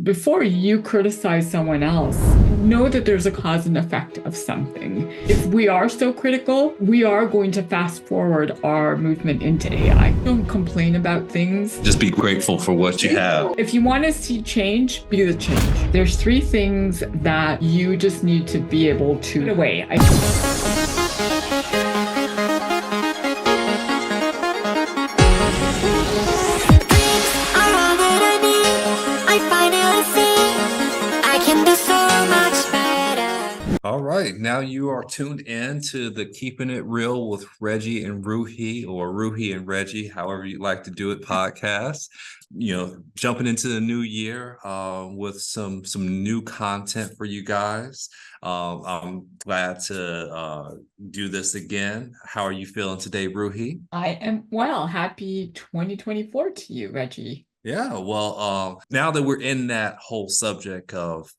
before you criticize someone else, know that there's a cause and effect of something. If we are so critical, we are going to fast forward our movement into AI. Don't complain about things. Just be grateful for what you have. If you want to see change, be the change. There's three things that you just need to be able to put away. All right, now you are tuned in to the Keeping It Real with Reggie and Ruhi, or Ruhi and Reggie, however you like to do it, podcast. Jumping into the new year with some new content for you guys. I'm glad to do this again. How are you feeling today, Ruhi? I am well. Happy 2024 to you, Reggie. Yeah, well, now that we're in that whole subject of,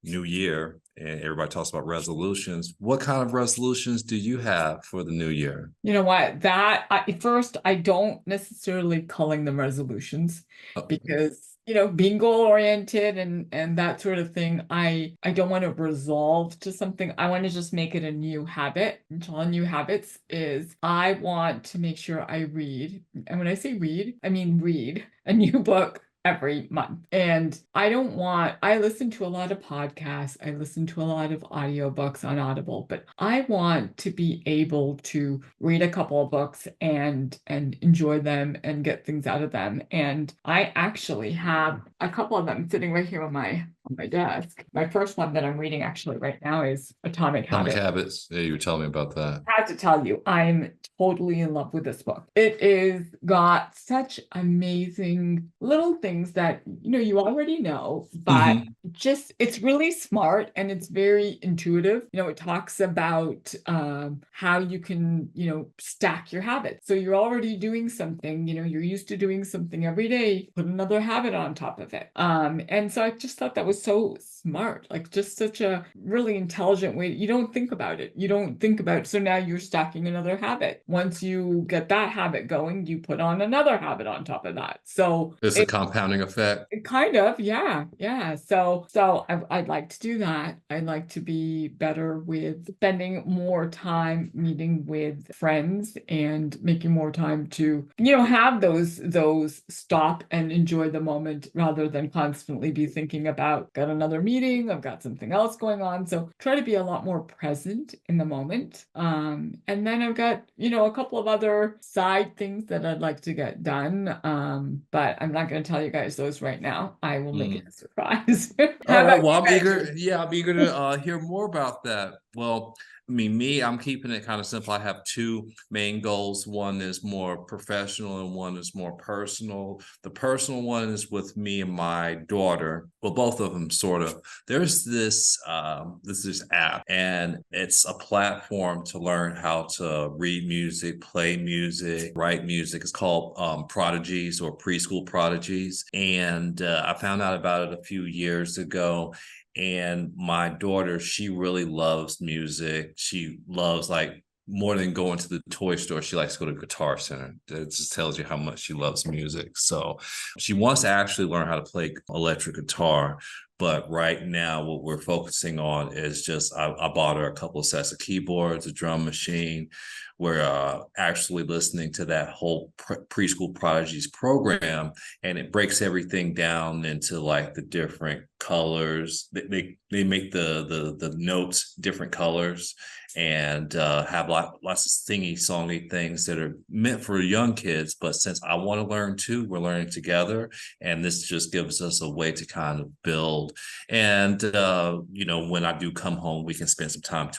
new year, and everybody talks about resolutions, what kind of resolutions do you have for the new year? You know what? I don't necessarily calling them resolutions because, being goal oriented and that sort of thing, I don't want to resolve to something. I want to just make it a new habit. And so new habits is I want to make sure I read. And when I say read, I mean read a new book every month. And I listen to a lot of podcasts. I listen to a lot of audiobooks on Audible, but I want to be able to read a couple of books and enjoy them and get things out of them. And I actually have a couple of them sitting right here on my desk. My first one that I'm reading actually right now is Atomic Habits. Atomic Habits. Yeah, you were telling me about that. I have to tell you, I'm totally in love with this book. It is got such amazing little things that you already know, but it's really smart and it's very intuitive. It talks about how you can stack your habits. So you're already doing something, you're used to doing something every day, put another habit on top of it. And so I just thought that was so smart, like just such a really intelligent way. You don't think about it. So now you're stacking another habit. Once you get that habit going, you put on another habit on top of that. So it's a compounding effect. Kind of, yeah. So I'd like to do that. I'd like to be better with spending more time meeting with friends and making more time to, have those stop and enjoy the moment rather than constantly be thinking about, got another meeting, I've got something else going on. So try to be a lot more present in the moment. And then I've got, a couple of other side things that I'd like to get done. But I'm not going to tell you guys those right now. I will make it a surprise. All right. Well, I'm eager. Yeah, I'm eager to hear more about that. Well, I'm keeping it kind of simple. I have two main goals. One is more professional and one is more personal. The personal one is with me and my daughter. Well, both of them sort of. There's this app, and it's a platform to learn how to read music, play music, write music. It's called Prodigies, or Preschool Prodigies. And I found out about it a few years ago. And my daughter, she really loves music. She loves, like, more than going to the toy store, she likes to go to Guitar Center. It just tells you how much she loves music. So she wants to actually learn how to play electric guitar. But right now, what we're focusing on is just, I bought her a couple of sets of keyboards, a drum machine. We're actually listening to that whole Preschool Prodigies program, and it breaks everything down into, like, the different colors. They make the notes different colors, and have lots of singy songy things that are meant for young kids. But since I want to learn too, we're learning together, and this just gives us a way to kind of build. And when I do come home, we can spend some time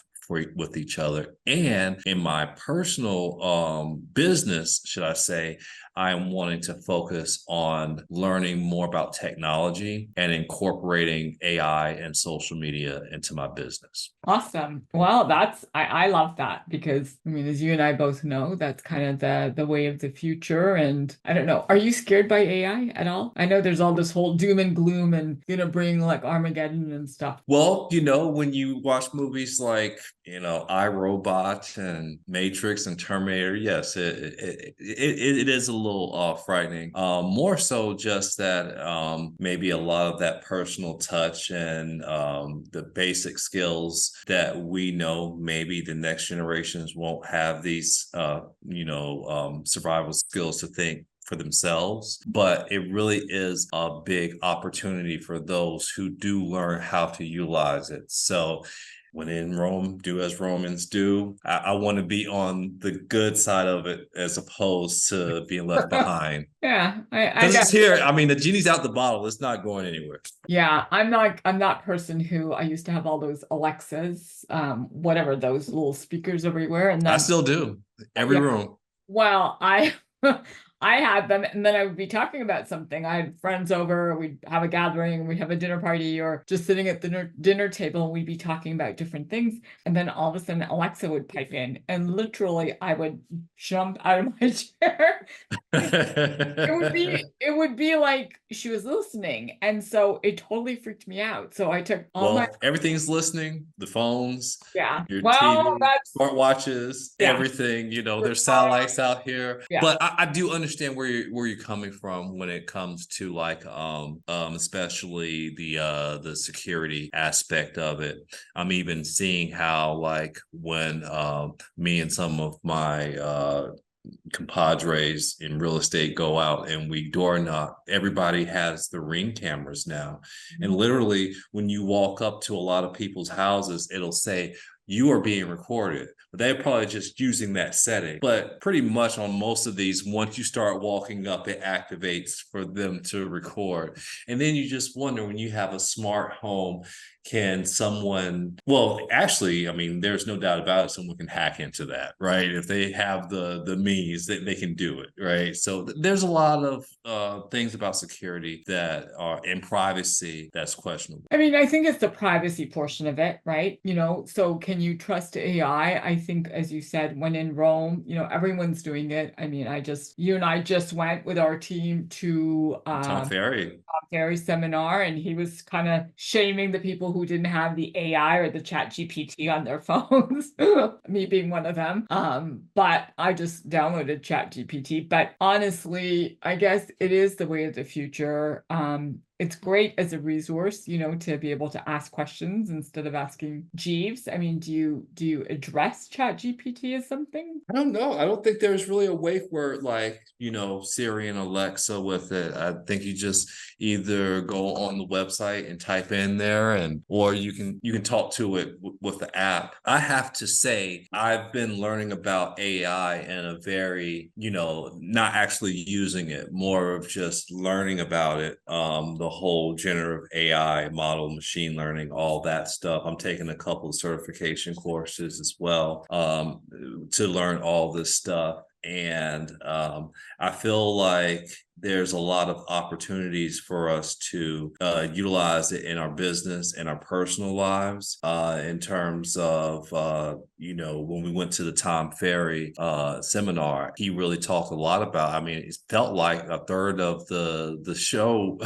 with each other. And in my personal business, should I say, I'm wanting to focus on learning more about technology and incorporating AI and social media into my business. Awesome. Well, I love that because, as you and I both know, that's kind of the way of the future. And I don't know, are you scared by AI at all? I know there's all this whole doom and gloom and bring like Armageddon and stuff. Well, when you watch movies like, iRobot and Matrix and Terminator, yes, it is a little little frightening. More so just that maybe a lot of that personal touch and the basic skills that we know maybe the next generations won't have these survival skills to think for themselves, but it really is a big opportunity for those who do learn how to utilize it. So when in Rome, do as Romans do. I want to be on the good side of it as opposed to being left behind. Yeah, I Because got it's here. I mean, the genie's out the bottle. It's not going anywhere. yeah, I'm that person who I used to have all those Alexas, whatever, those little speakers everywhere, and I then still do. Every yeah, room. well, I I had them, and then I would be talking about something. I had friends over, we'd have a gathering, we'd have a dinner party, or just sitting at the dinner table, and we'd be talking about different things. And then all of a sudden, Alexa would pipe in, and literally, I would jump out of my chair. It would be like she was listening, and so it totally freaked me out. So I took all my Well, everything's listening. The phones, yeah. your Well, TV, that's smartwatches, yeah. everything. Your There's car, satellites out here. yeah. But I do understand where you're coming from when it comes to like especially the security aspect of it. I'm even seeing how like when me and some of my compadres in real estate go out and we door knock, everybody has the Ring cameras now. And literally, when you walk up to a lot of people's houses, it'll say, you are being recorded. But they're probably just using that setting. But pretty much on most of these, once you start walking up, it activates for them to record. And then you just wonder when you have a smart home, can someone, well, actually, I mean, there's no doubt about it, someone can hack into that, right? If they have the means, they can do it, right? So there's a lot of things about security that are in privacy that's questionable. I mean, I think it's the privacy portion of it, right? So can you trust AI? I think, as you said, when in Rome, everyone's doing it. I mean, you and I just went with our team to Tom Ferry. Tom Ferry seminar, and he was kind of shaming the people who didn't have the AI or the chat GPT on their phones, me being one of them. But I just downloaded chat GPT. But honestly, I guess it is the way of the future. It's great as a resource, to be able to ask questions instead of asking Jeeves. I mean, do you address chat GPT as something? I don't know. I don't think there's really a way where like, Siri and Alexa with it. I think you just either go on the website and type in there or you can talk to it with the app. I have to say I've been learning about AI in a very, not actually using it, more of just learning about it. The whole generative AI model, machine learning, all that stuff. I'm taking a couple of certification courses as well to learn all this stuff. And I feel like there's a lot of opportunities for us to utilize it in our business and our personal lives in terms of, when we went to the Tom Ferry seminar, he really talked a lot about, I mean, it felt like a third of the show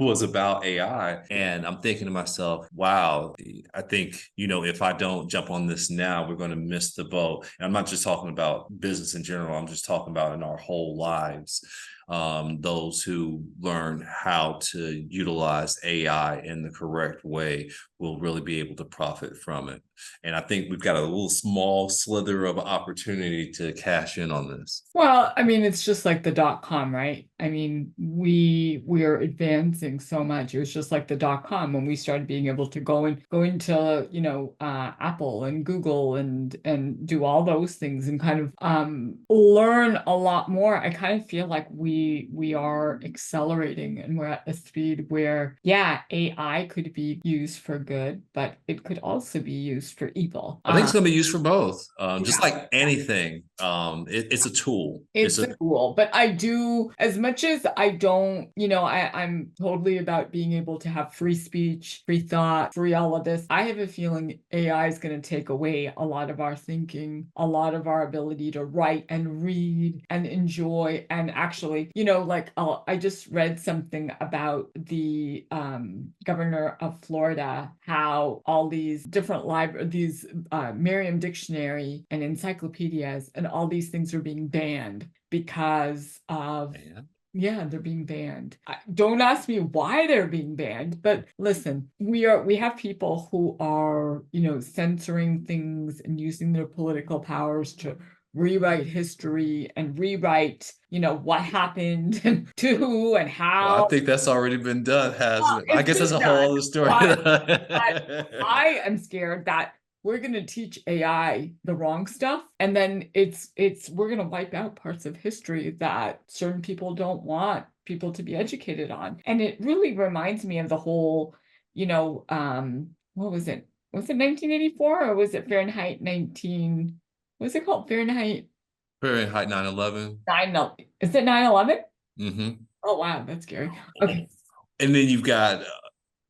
was about AI. And I'm thinking to myself, wow, I think, if I don't jump on this now, we're going to miss the boat. And I'm not just talking about business in general, I'm just talking about in our whole lives. Those who learn how to utilize AI in the correct way will really be able to profit from it. And I think we've got a little small slither of opportunity to cash in on this. Well, I mean, it's just like the .com, right? I mean, we're advancing so much. It was just like the .com when we started being able to go into, Apple and Google and do all those things and kind of learn a lot more. I kind of feel like we are accelerating and we're at a speed where, yeah, AI could be used for good, but it could also be used for evil. I think it's going to be used for both. Just Yeah. like anything, it's a tool. It's a tool, but I do, as much as I don't, I'm totally about being able to have free speech, free thought, free all of this. I have a feeling AI is going to take away a lot of our thinking, a lot of our ability to write and read and enjoy and actually say, like I just read something about the governor of Florida, how all these different these Merriam Dictionary and encyclopedias and all these things are being banned because of yeah, they're being banned. Don't ask me why they're being banned, but listen, we have people who are, censoring things and using their political powers to rewrite history and rewrite, what happened and to who and Well, I how. think that's already been done, hasn't it? I It's guess that's been a done, whole other story. but I am scared that we're going to teach AI the wrong stuff, and then we're going to wipe out parts of history that certain people don't want people to be educated on. And it really reminds me of the whole, what was it? Was it 1984 or was it Fahrenheit 19? What's it called? Fahrenheit Fahrenheit 9/11. 9. Is it 9/11? Mm-hmm. Oh wow, that's scary. Okay. And then you've got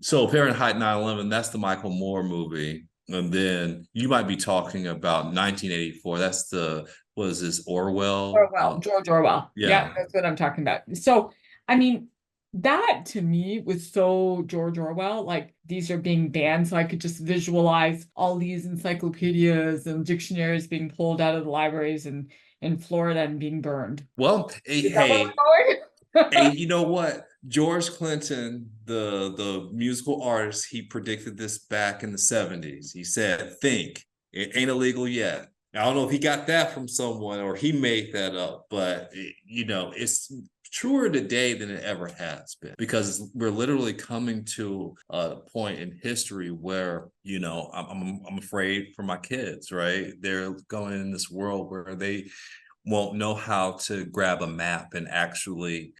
so Fahrenheit 9/11, that's the Michael Moore movie. And then you might be talking about 1984. That's the, what is this, Orwell? Orwell, George Orwell. Yeah, Yeah. that's what I'm talking about. So, I mean, that to me was so George Orwell, like these are being banned. So I could just visualize all these encyclopedias and dictionaries being pulled out of the libraries in Florida and being burned. Well, Is that where hey, we're hey, going? you know what? George Clinton, the musical artist, he predicted this back in the 70s. He said, think, it ain't illegal yet. I don't know if he got that from someone or he made that up, but it's truer today than it ever has been, because we're literally coming to a point in history where, I'm afraid for my kids, right? They're going in this world where they won't know how to grab a map and actually,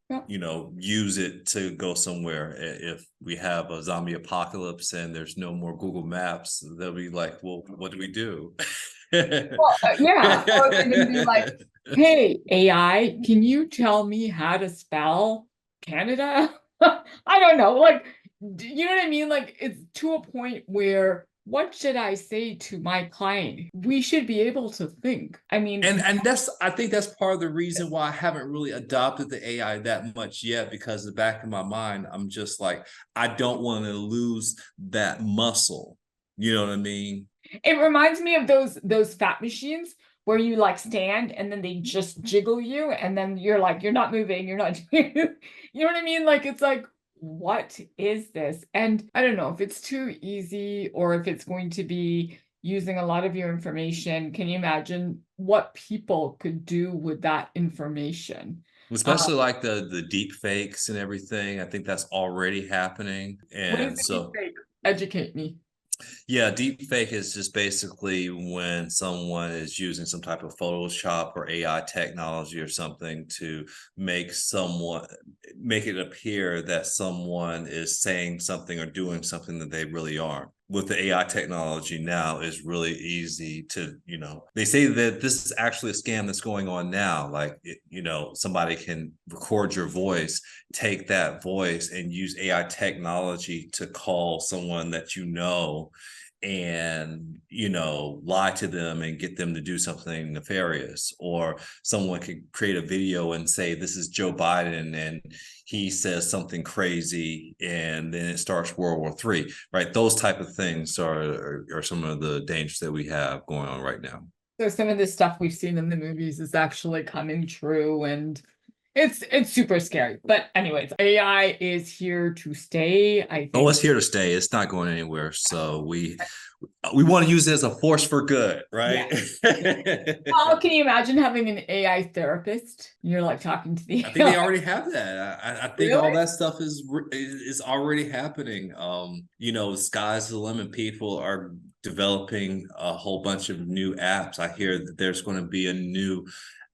use it to go somewhere. If we have a zombie apocalypse and there's no more Google Maps, they'll be like, well, what do we do? Well, yeah. Or they're going to be like, hey, AI, can you tell me how to spell Canada? I don't know. Like, you know what I mean? Like, it's to a point where what should I say to my client? We should be able to think. I mean, And I think that's part of the reason why I haven't really adopted the AI that much yet, because in the back of my mind, I'm just like, I don't want to lose that muscle. You know what I mean? it reminds me of those fat machines where you like stand and then they just jiggle you and then you're like, you're not moving, you're not you know what I mean? Like it's like, what is this? And I don't know if it's too easy or if it's going to be using a lot of your information. Can you imagine what people could do with that information? Especially like the deep fakes and everything. I think that's already happening. What is And a deep so fake? Educate me. yeah, deep fake is just basically when someone is using some type of Photoshop or AI technology or something to make it appear that someone is saying something or doing something that they really aren't. With the AI technology now, is really easy to, they say that this is actually a scam that's going on now. Like, somebody can record your voice, take that voice and use AI technology to call someone that and lie to them and get them to do something nefarious. Or someone could create a video and say, this is Joe Biden, and he says something crazy and then it starts World War III, right? Those type of things are some of the dangers that we have going on right now. So some of this stuff we've seen in the movies is actually coming true, and it's super scary. But anyways, AI is here to stay, I Oh, think. it's here to stay. It's not going anywhere. So we want to use it as a force for good, right? Yeah. Well, can you imagine having an AI therapist? You're like talking to the I think they already have that. I think all Really? that stuff is already happening. The sky's the limit. People are developing a whole bunch of new apps. I hear that there's going to be a new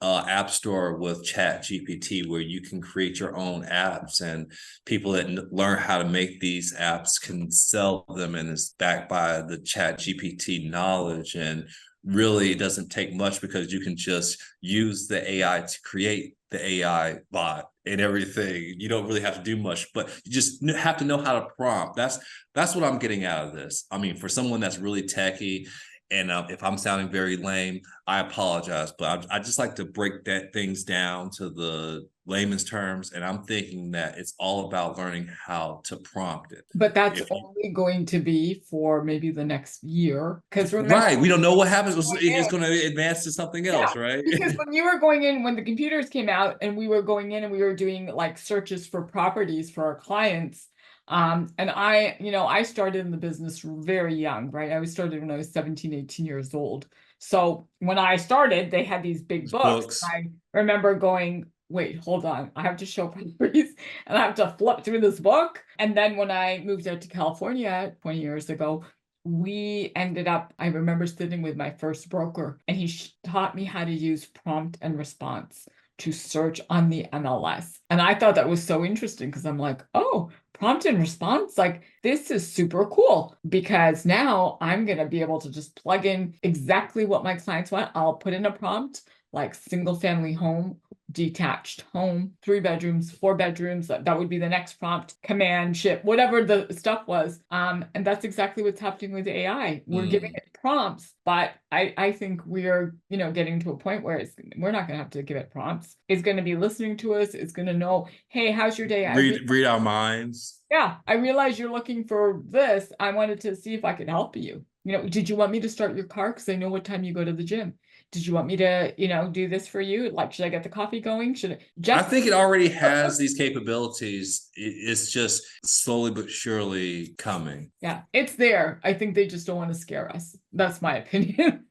app store with Chat GPT where you can create your own apps, and people that learn how to make these apps can sell them, and it's backed by the Chat GPT knowledge. And really, it doesn't take much because you can just use the AI to create the AI bot and everything. You don't really have to do much, but you just have to know how to prompt. That's what I'm getting out of this. I mean, for someone that's really techie, and if I'm sounding very lame, I apologize, but I just like to break things down to the layman's terms, and I'm thinking that it's all about learning how to prompt it. But that's If you, only going to be for maybe the next year. Because remember, right, we don't know what happens. going It's in, going to advance to something yeah, else, right? because when you were going in, when the computers came out and we were going in and we were doing like searches for properties for our clients, and I started in the business very young, right? I was started when I was 17, 18 years old. So when I started, they had these big books. Books. I remember going, wait, hold on, I have to show properties and I have to flip through this book. And then when I moved out to California 20 years ago, we ended up, I remember sitting with my first broker and he taught me how to use prompt and response to search on the MLS. And I thought that was so interesting because I'm like, oh, prompt and response, like this is super cool because now I'm going to be able to just plug in exactly what my clients want. I'll put in a prompt like single family home, detached home, 3 bedrooms, 4 bedrooms. That would be the next prompt, command, ship, whatever the stuff was. And that's exactly what's happening with AI. We're giving it prompts, but I think we're, getting to a point where we're not going to have to give it prompts. It's going to be listening to us. It's going to know, hey, how's your day? Read our minds. Yeah, I realize you're looking for this. I wanted to see if I could help you. Did you want me to start your car? Because I know what time you go to the gym. Did you want me to, do this for you? Like, should I get the coffee going? Should I I just think it already has these capabilities. It's just slowly but surely coming. yeah, it's there. I think they just don't want to scare us. That's my opinion.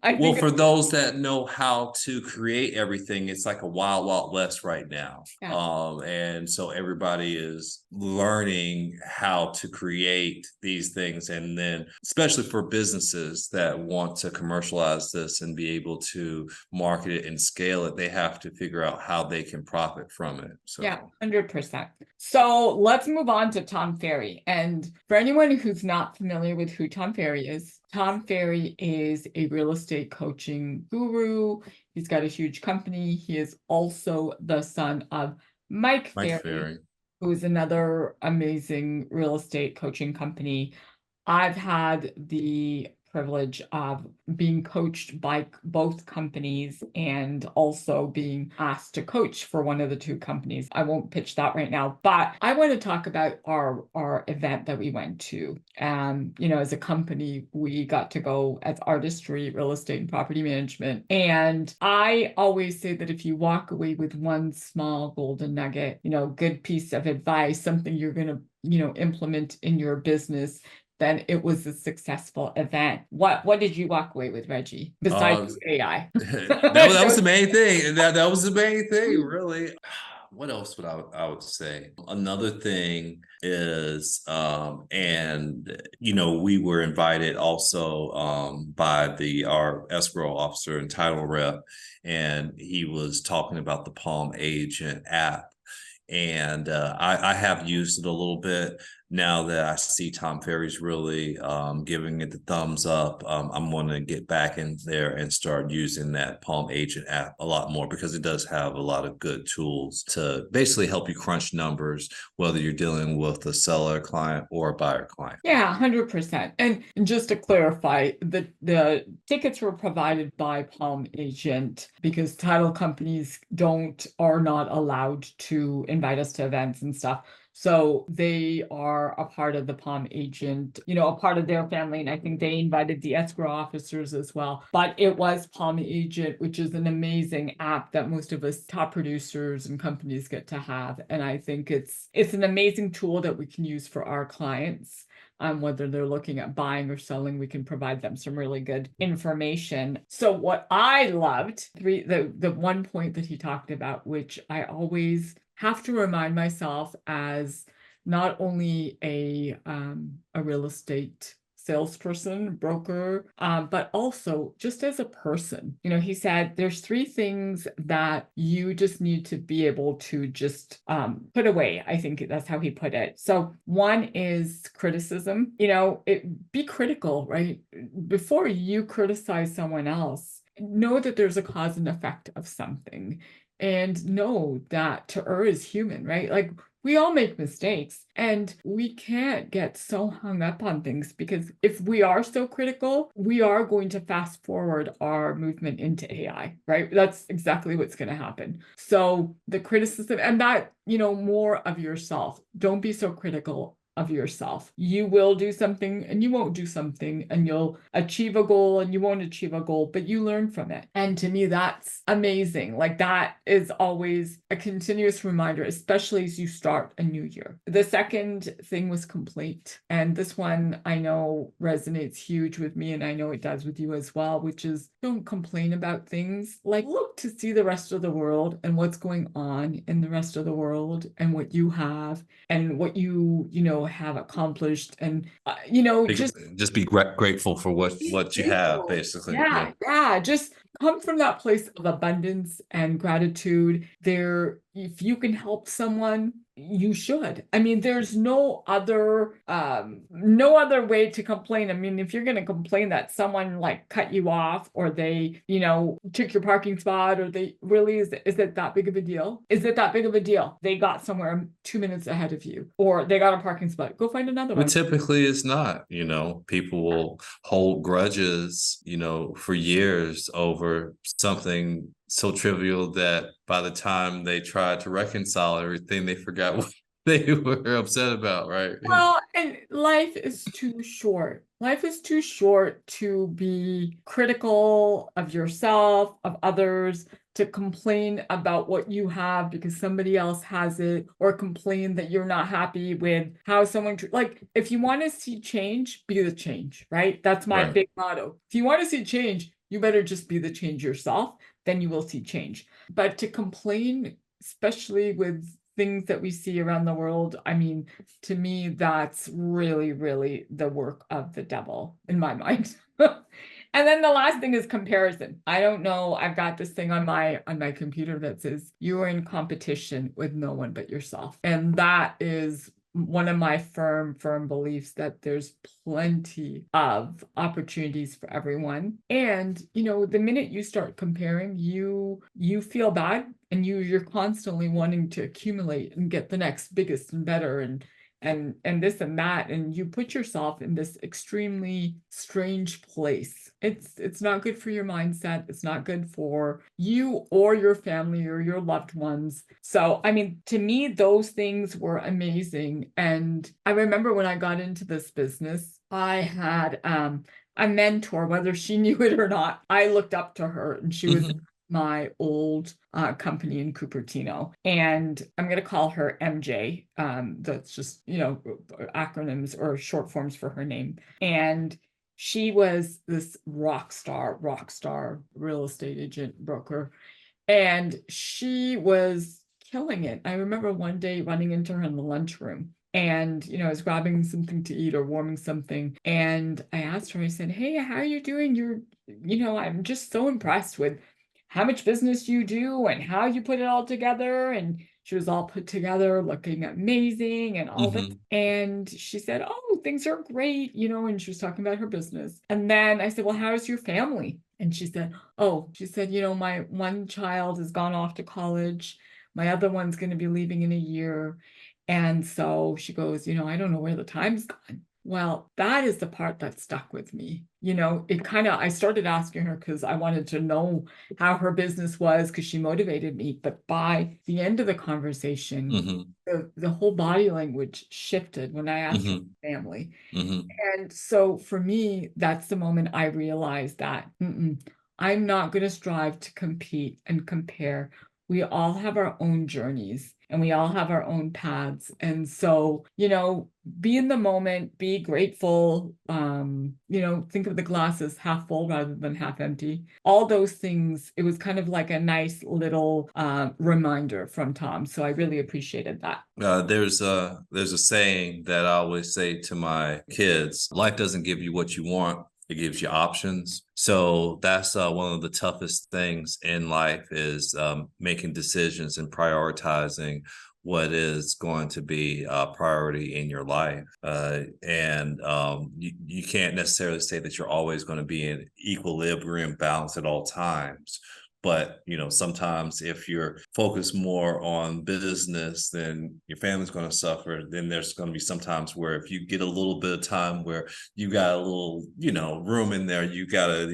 I Well, think for those that know how to create everything, it's like a wild, wild west right now. yeah. And so everybody is learning how to create these things. And then, especially for businesses that want to commercialize this and be able to market it and scale it, they have to figure out how they can profit from it. Yeah, So, 100%. So let's move on to Tom Ferry. And for anyone who's not familiar with who Tom Ferry is a real estate coaching guru. He's got a huge company. He is also the son of Mike Mike Ferry, Ferry. who is another amazing real estate coaching company. I've had the privilege of being coached by both companies and also being asked to coach for one of the two companies. I won't pitch that right now, but I want to talk about our event that we went to. As a company, we got to go as artistry, real estate, and property management. And I always say that if you walk away with one small golden nugget, good piece of advice, something you're going to implement in your business, then it was a successful event. What did you walk away with, Reggie, besides AI? That was the main thing. That was the main thing, really. What else would I would say? Another thing is, and we were invited also by our escrow officer and title rep, and he was talking about the Palm Agent app. And I have used it a little bit now that I see Tom Ferry's really giving it the thumbs up. I'm going to get back in there and start using that Palm Agent app a lot more because it does have a lot of good tools to basically help you crunch numbers, whether you're dealing with a seller client or a buyer client. Yeah, 100%. And just to clarify, the tickets were provided by Palm Agent because title companies are not allowed to invite us to events and stuff. So they are a part of the Palm Agent, a part of their family. And I think they invited the escrow officers as well. But it was Palm Agent, which is an amazing app that most of us top producers and companies get to have. And I think it's an amazing tool that we can use for our clients. Whether they're looking at buying or selling, we can provide them some really good information. So what I loved, the one point that he talked about, which I always have to remind myself as not only a real estate salesperson, broker, but also just as a person. He said there's 3 things that you just need to be able to just put away. I think that's how he put it. So one is criticism. Be critical, right? Before you criticize someone else, know that there's a cause and effect of something. And know that to err is human, right? Like we all make mistakes, and we can't get so hung up on things, because if we are so critical, we are going to fast forward our movement into AI, right? That's exactly what's going to happen. So the criticism, and that, more of yourself. Don't be so critical of yourself. You will do something and you won't do something, and you'll achieve a goal and you won't achieve a goal, but you learn from it. And to me, that's amazing. Like, that is always a continuous reminder, especially as you start a new year. The second thing was complaint. And this one I know resonates huge with me, and I know it does with you as well, which is, don't complain about things. Like, look to see the rest of the world and what's going on in the rest of the world, and what you have and what you have accomplished, and Just be grateful for what you have, grateful. basically. Yeah. Yeah, just come from that place of abundance and gratitude. There, if you can help someone, you should. I mean, there's no other way to complain. I mean, if you're going to complain that someone like cut you off, or they, took your parking spot, or they really, is it that big of a deal? Is it that big of a deal? They got somewhere 2 minutes ahead of you, or they got a parking spot. Go find another But one. typically it's not, people will hold grudges, for years over something so trivial that by the time they try to reconcile everything, they forgot what they were upset about, right? Well, and life is too short. Life is too short to be critical of yourself, of others, to complain about what you have because somebody else has it, or complain that you're not happy with how someone, like, if you want to see change, be the change, right? That's my Right. big motto. If you want to see change, you better just be the change yourself, then you will see change. But to complain, especially with things that we see around the world, I mean, to me, that's really, really the work of the devil in my mind. And then the last thing is comparison. I don't know. I've got this thing on my computer that says you are in competition with no one but yourself. And that is one of my firm beliefs, that there's plenty of opportunities for everyone. And the minute you start comparing, you feel bad, and you're constantly wanting to accumulate and get the next biggest and better, and this and that, and you put yourself in this extremely strange place. It's not good for your mindset. It's not good for you or your family or your loved ones. So I mean, to me, those things were amazing. And I remember when I got into this business, I had a mentor, whether she knew it or not. I looked up to her, and she was Hmm. my old company in Cupertino. And I'm going to call her MJ. That's just, acronyms or short forms for her name. And she was this rock star real estate agent, broker. And she was killing it. I remember one day running into her in the lunchroom. And, I was grabbing something to eat or warming something. And I asked her, I said, "Hey, how are you doing? I'm just so impressed with how much business you do and how you put it all together." And she was all put together, looking amazing and all this. Hmm. And she said, "Oh, things are great," and she was talking about her business. And then I said, "Well, how's your family?" And she said, "Oh," she said, "my one child has gone off to college. My other one's going to be leaving in a year." And so she goes, "I don't know where the time's gone." Well, that is the part that stuck with me. I started asking her because I wanted to know how her business was, because she motivated me. But by the end of the conversation, Hmm. the whole body language shifted when I asked her Hmm. family. Hmm. And so for me, that's the moment I realized that I'm not going to strive to compete and compare. We all have our own journeys, and we all have our own paths. And so, be in the moment, be grateful, think of the glass as half full rather than half empty. All those things, it was kind of like a nice little reminder from Tom. So I really appreciated that. There's a saying that I always say to my kids: life doesn't give you what you want, it gives you options. So that's one of the toughest things in life, is making decisions and prioritizing what is going to be a priority in your life. And you can't necessarily say that you're always going to be in equilibrium balance at all times. But, sometimes if you're focused more on business, then your family's going to suffer. Then there's going to be sometimes where if you get a little bit of time where you got a little, room in there, you got to,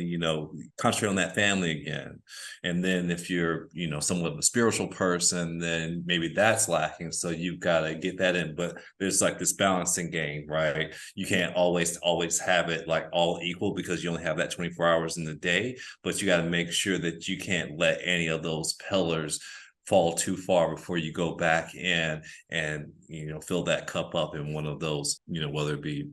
concentrate on that family again. And then if you're, somewhat of a spiritual person, then maybe that's lacking. So you've got to get that in. But there's like this balancing game, right? You can't always have it like all equal because you only have that 24 hours in the day, but you got to make sure that you can't let any of those pillars fall too far before you go back in and fill that cup up in one of those, whether it be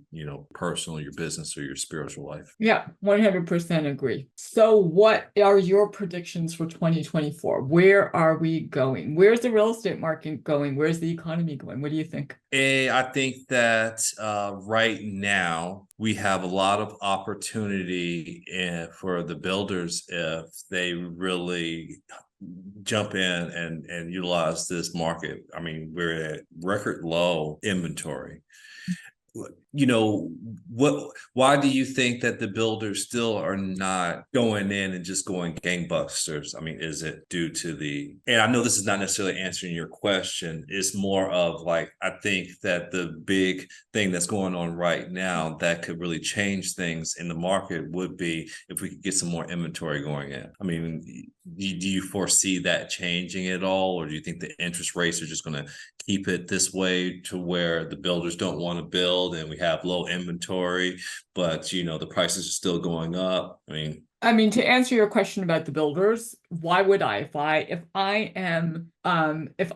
personal, your business, or your spiritual life. Yeah, 100% agree. So what are your predictions for 2024? Where are we going? Where's the real estate market going? Where's the economy going? What do you think? I think that right now we have a lot of opportunity for the builders if they really jump in and utilize this market. I mean, we're at record low inventory. Why do you think that the builders still are not going in and just going gangbusters? I mean, is it due to and I know this is not necessarily answering your question, it's more of like, I think that the big thing that's going on right now that could really change things in the market would be if we could get some more inventory going in. I mean, do you foresee that changing at all? Or do you think the interest rates are just going to keep it this way to where the builders don't want to build and we have low inventory, but the prices are still going up? I mean, to answer your question about the builders, why would I? If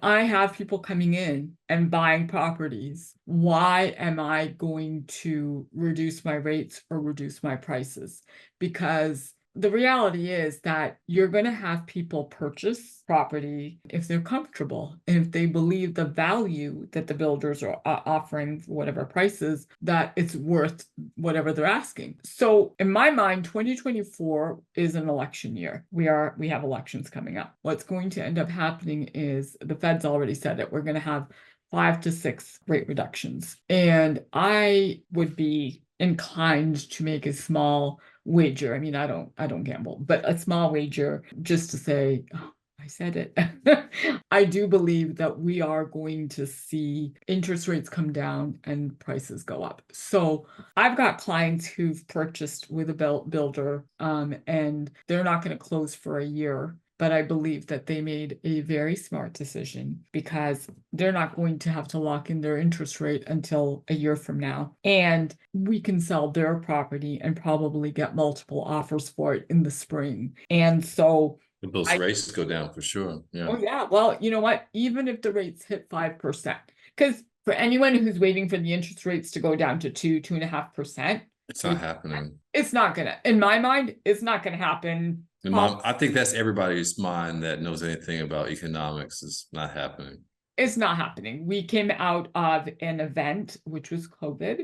I have people coming in and buying properties, why am I going to reduce my rates or reduce my prices? Because the reality is that you're going to have people purchase property if they're comfortable and if they believe the value that the builders are offering for whatever prices, that it's worth whatever they're asking. So in my mind, 2024 is an election year. We have elections coming up. What's going to end up happening is the Fed's already said it. We're going to have 5 to 6 rate reductions. And I would be inclined to make a small wager. I mean, I don't gamble, but a small wager just to say, oh, I said it. I do believe that we are going to see interest rates come down and prices go up. So I've got clients who've purchased with a builder, and they're not going to close for a year. But I believe that they made a very smart decision because they're not going to have to lock in their interest rate until a year from now. And we can sell their property and probably get multiple offers for it in the spring. And so those rates go down for sure. Yeah. Oh, yeah. Well, you know what? Even if the rates hit 5%, because for anyone who's waiting for the interest rates to go down to 2.5%, it's not happening. It's not gonna, in my mind, it's not gonna happen. I think that's everybody's mind that knows anything about economics. Is not happening. It's not happening. We came out of an event, which was COVID,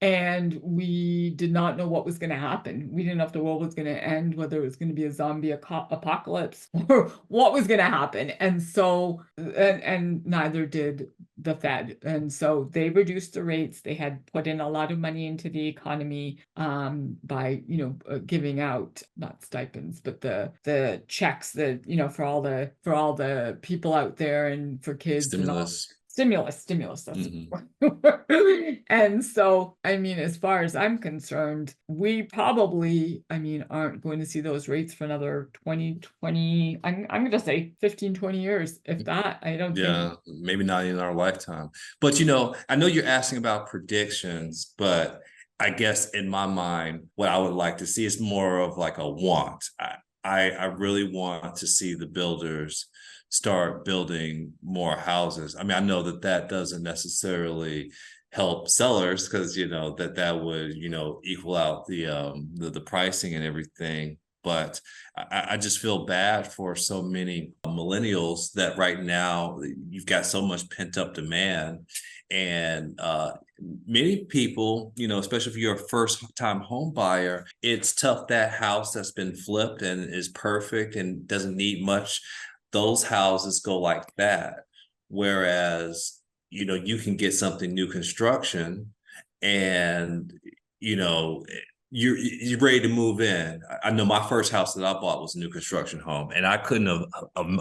and we did not know what was going to happen. We didn't know if the world was going to end, whether it was going to be a zombie apocalypse or what was going to happen. And so, and neither did the Fed. And so they reduced the rates. They had put in a lot of money into the economy by, giving out not stipends, but the checks that, for all the people out there and for kids. Stimulus. That's And so, I mean, as far as I'm concerned, we probably, aren't going to see those rates for another 20. I'm going to say 15, 20 years, if that. I don't think. Maybe not in our lifetime. But, I know you're asking about predictions, but I guess in my mind, what I would like to see is more of like a want. I really want to see the builders start building more houses. I mean, I know that doesn't necessarily help sellers because that would equal out the pricing and everything. But I just feel bad for so many millennials that right now you've got so much pent up demand. And many people, especially if you're a first time home buyer, it's tough. That house that's been flipped and is perfect and doesn't need much, those houses go like that. Whereas, you can get something new construction and, you're ready to move in. I know my first house that I bought was a new construction home, and I couldn't have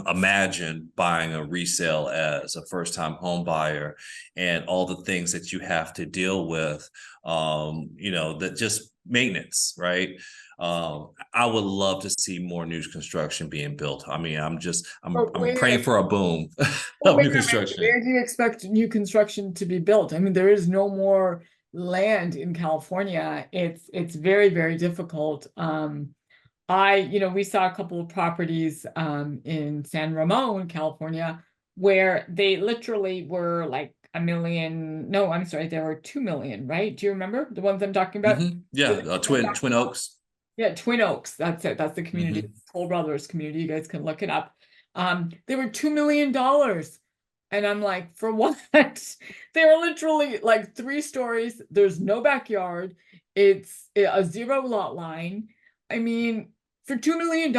imagined buying a resale as a first time home buyer and all the things that you have to deal with. That just maintenance, right? I would love to see more new construction being built. I mean, But I'm praying for a boom of wait new a minute, construction. where do you expect new construction to be built? I mean, there is no more land in California. It's very, very difficult. We saw a couple of properties in San Ramon, California, where they literally were like a million. No, I'm sorry, there were 2 million, right? Do you remember the ones I'm talking about? Yeah, Twin Oaks. Yeah, Twin Oaks. That's it. That's the community. Hmm. Toll Brothers community. You guys can look it up. They were $2 million. And I'm like, for what? They were literally like 3 stories. There's no backyard. It's a 0 lot line. I mean, for $2 million,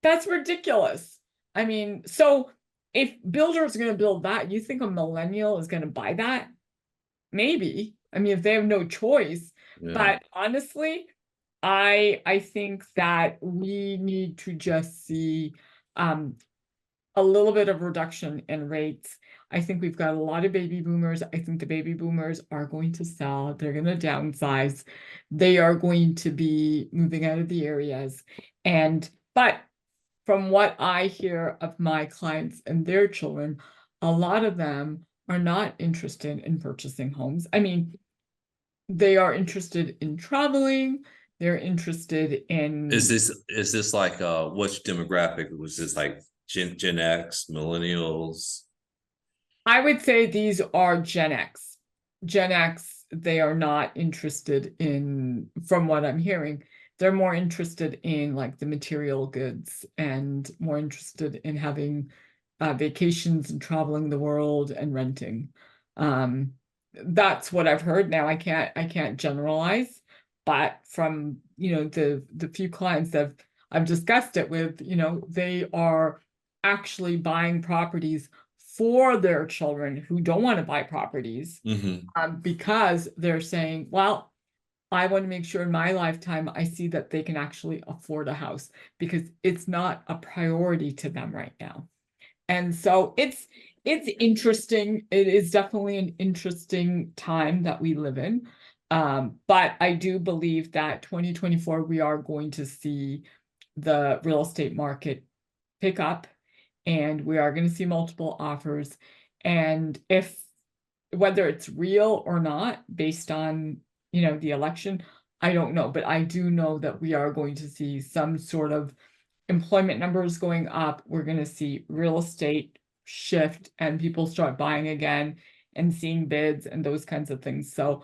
that's ridiculous. I mean, so if builders are going to build that, you think a millennial is going to buy that? Maybe. I mean, if they have no choice. Yeah. But honestly, I think that we need to just see a little bit of reduction in rates. I think we've got a lot of baby boomers. I think the baby boomers are going to sell. They're going to downsize. They are going to be moving out of the areas. But from what I hear of my clients and their children, a lot of them are not interested in purchasing homes. I mean, they are interested in traveling. They're interested in. Is this like which demographic? Was this like Gen X, millennials? I would say these are Gen X. Gen X, they are not interested in, from what I'm hearing, they're more interested in like the material goods and more interested in having vacations and traveling the world and renting. That's what I've heard. Now I can't generalize, but from the few clients that I've discussed it with, they are actually buying properties for their children who don't want to buy properties because they're saying, well, I want to make sure in my lifetime I see that they can actually afford a house because it's not a priority to them right now. And so it's interesting. It is definitely an interesting time that we live in. But I do believe that 2024, we are going to see the real estate market pick up and we are going to see multiple offers. And whether it's real or not, based on, the election, I don't know. But I do know that we are going to see some sort of employment numbers going up. We're going to see real estate shift and people start buying again and seeing bids and those kinds of things. So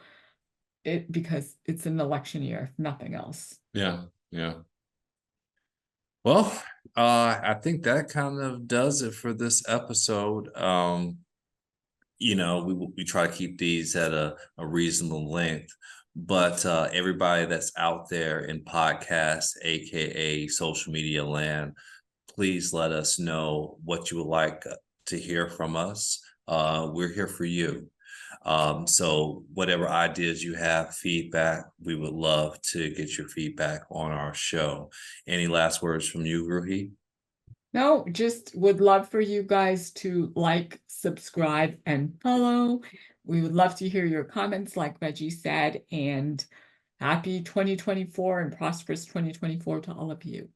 because it's an election year, if nothing else. Yeah, yeah. Well, I think that kind of does it for this episode. We try to keep these at a reasonable length, but everybody that's out there in podcast, aka social media land, please let us know what you would like to hear from us. We're here for you. So whatever ideas you have, feedback, we would love to get your feedback on our show. Any last words from you, Ruhi? No, just would love for you guys to like, subscribe, and follow. We would love to hear your comments, like Reggie said, and happy 2024 and prosperous 2024 to all of you.